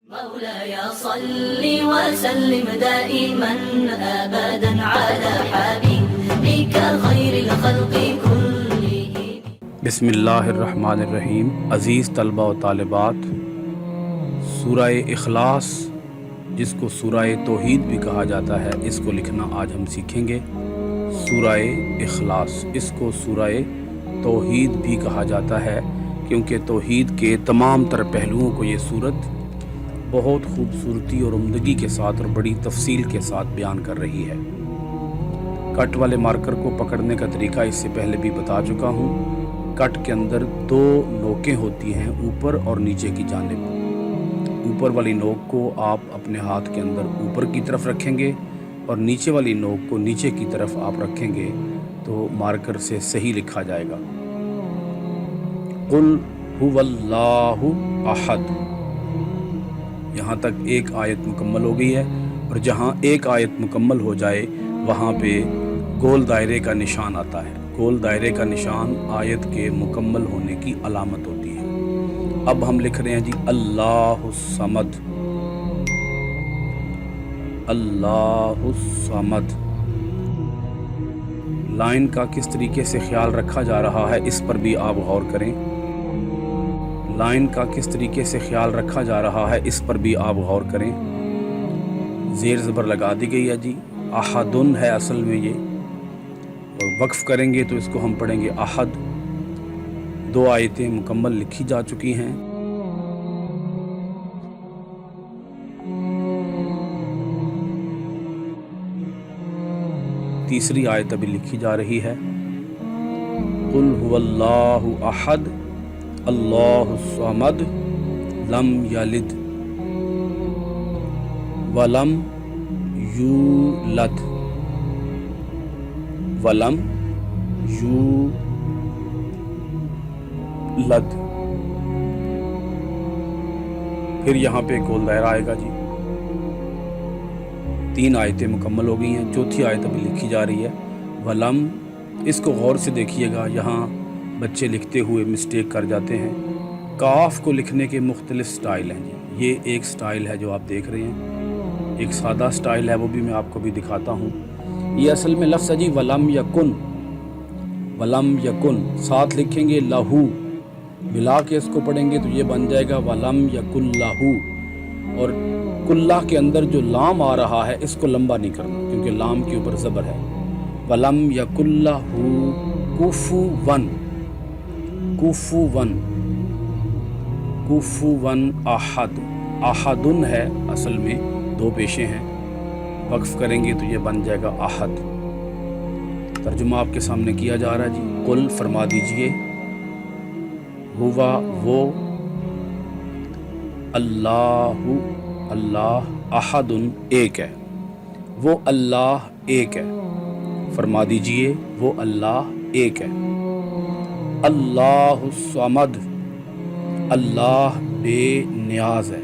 مولاي صل وسلم دائما ابدا على حبيبك خير الخلق كلهم. بسم اللہ الرحمن الرحیم. عزیز طلبہ و طالبات، سورہ اخلاص جس کو سورہ توحید بھی کہا جاتا ہے، اس کو لکھنا آج ہم سیکھیں گے. سورہ اخلاص، اس کو سورہ توحید بھی کہا جاتا ہے کیونکہ توحید کے تمام تر پہلوؤں کو یہ سورت بہت خوبصورتی اور عمدگی کے ساتھ اور بڑی تفصیل کے ساتھ بیان کر رہی ہے. کٹ والے مارکر کو پکڑنے کا طریقہ اس سے پہلے بھی بتا چکا ہوں. کٹ کے اندر دو نوکیں ہوتی ہیں، اوپر اور نیچے کی جانب. اوپر والی نوک کو آپ اپنے ہاتھ کے اندر اوپر کی طرف رکھیں گے اور نیچے والی نوک کو نیچے کی طرف آپ رکھیں گے تو مارکر سے صحیح لکھا جائے گا. قل هو اللہ احد. یہاں تک ایک آیت مکمل ہو گئی ہے، اور جہاں ایک آیت مکمل ہو جائے وہاں پہ گول دائرے کا نشان آتا ہے. گول دائرے کا نشان آیت کے مکمل ہونے کی علامت ہوتی ہے. اب ہم لکھ رہے ہیں جی اللہ الصمد. اللہ الصمد. لائن کا کس طریقے سے خیال رکھا جا رہا ہے اس پر بھی آپ غور کریں. لائن کا کس طریقے سے خیال رکھا جا رہا ہے اس پر بھی آپ غور کریں. زیر زبر لگا دی گئی ہے جی. احدن ہے اصل میں یہ، اور وقف کریں گے تو اس کو ہم پڑھیں گے احد. دو آیتیں مکمل لکھی جا چکی ہیں. تیسری آیت ابھی لکھی جا رہی ہے. قل هو اللہ احد اللہ الصمد لم یلد ولم یولد ولم یولد. پھر یہاں پہ گول دائرہ آئے گا جی. تین آیتیں مکمل ہو گئی ہیں، چوتھی آیت ابھی لکھی جا رہی ہے. ولم، اس کو غور سے دیکھیے گا، یہاں بچے لکھتے ہوئے مسٹیک کر جاتے ہیں. کاف کو لکھنے کے مختلف سٹائل ہیں جی. یہ ایک سٹائل ہے جو آپ دیکھ رہے ہیں، ایک سادہ سٹائل ہے، وہ بھی میں آپ کو بھی دکھاتا ہوں. یہ اصل میں لفظ ہے جی ولم یکن. ولم یکن ساتھ لکھیں گے لہو، ملا کے اس کو پڑھیں گے تو یہ بن جائے گا ولم یکن لہو. اور کلہ کے اندر جو لام آ رہا ہے اس کو لمبا نہیں کرنا کیونکہ لام کے اوپر زبر ہے. ولم یکن لہو کفوا. کفوا کفوا احد. احدن ہے اصل میں، دو پیشے ہیں، وقف کریں گے تو یہ بن جائے گا احد. ترجمہ آپ کے سامنے کیا جا رہا ہے جی. قل فرما دیجئے، ہوا وہ، اللہ اللہ، احدن ایک ہے، وہ اللہ ایک ہے. فرما دیجئے وہ اللہ ایک ہے. اللہ الصمد، اللہ بے نیاز ہے.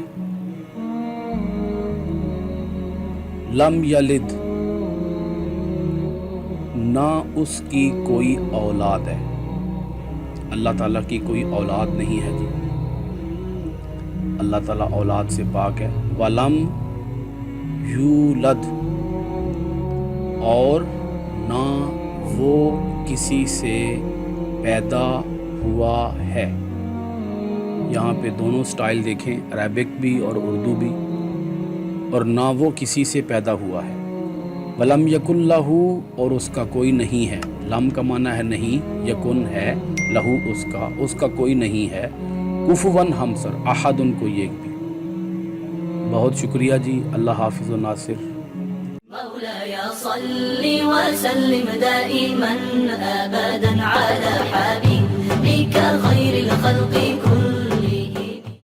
لم یلد، نہ اس کی کوئی اولاد ہے. اللہ تعالیٰ کی کوئی اولاد نہیں ہے جی. اللہ تعالیٰ اولاد سے پاک ہے. ولم یولد، اور نہ وہ کسی سے پیدا ہوا ہے. یہاں پہ دونوں سٹائل دیکھیں، عربک بھی اور اردو بھی. اور نہ وہ کسی سے پیدا ہوا ہے. ولم یکن لہو، اور اس کا کوئی نہیں ہے. لم کا معنی ہے نہیں، یکن ہے، لہو اس کا کوئی نہیں ہے. کفوا ہمسر، احدن کوئی ایک بھی. بہت شکریہ جی. اللہ حافظ و ناصر. مولاي صل وسلم دائما ابدا على حبيبك خير الخلق كلهم.